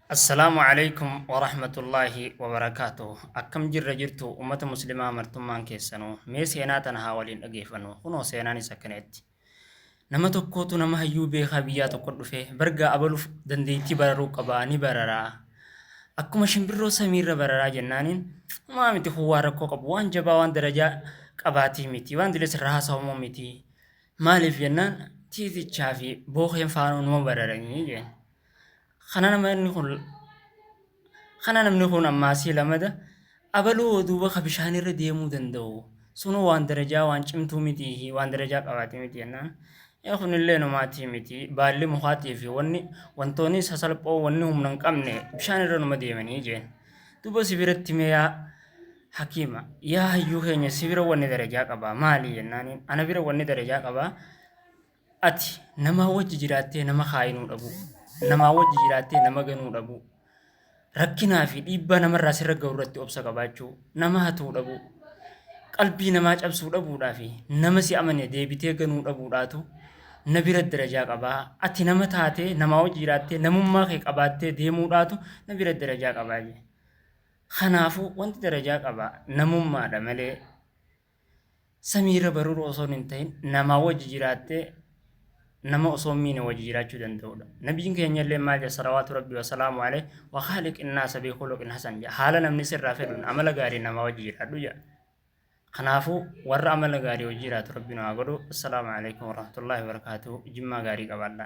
السلام عليكم ورحمة الله وبركاته. أكم جر جرتو أمة مسلمة مرتمان كيسنو مي سيناتنا هاولين أجيفنو خنو سيناني سكنت نما تكوتو نما هيو بيخا بياتو كل فيه برقا أبلو دنديتي برارو قباني برارا أكما شمبرو سمير برارا جنانين ما متي خواركو قبوان جبا وان درجة قباتي متي وان دلس رهاسا ومو متي مالي فينان تيزي تشافي بوخين فانو نمو برارا جين خنا namni kun ammaasii lamada abaluu duuba kabishaan irra deemuu danda'u sunu waan darajaa waan cimtuu miti waan darajaa qabaate miti jennaan kunillee numaatii miti baalli mukaatii fi wantoonni sasalphoo wanni humna hin qabne bishaan irra numa deemanii jeen duuba sibiratti meeyaa hakiima yaa hayyuu keenya sibira wanni darajaa qabaa maali jennaan ana bira wanni darajaa qabaa ati nama wajji jiraattee nama kaayinuu dhabu nama wajji jiraattee nama ganuu dhabu rakkinaa fi dhiibbaa namarraa sirra ga'u irratti obsa qabaachuu nama hatuu dhabu qalbii namaa cabsuu dhabuudhaa fi nama si amane deebitee ganuu dhabuudhaatu na bira darajaa qabaa ati nama taatee nama wajji jiraattee namummaa kee qabaattee deemuudhaatu na bira darajaa qabaa jee kanaafuu wanti darajaa qabaa namummaadha malee samiirra baruu osoo hin ta'in nama wajji jiraattee نما أصومين وجيرات جدا دولة نبيين كي ينجل ما جاء صلوات ربي وسلام عليه وخالق الناس بخلق حسن جاء حالا من سر رافدون عمل غاري نما وجيرات جاء خنافو ور عمل غاري وجيرات ربنا أقول السلام عليكم ورحمة الله وبركاته جمع غاري قبلنا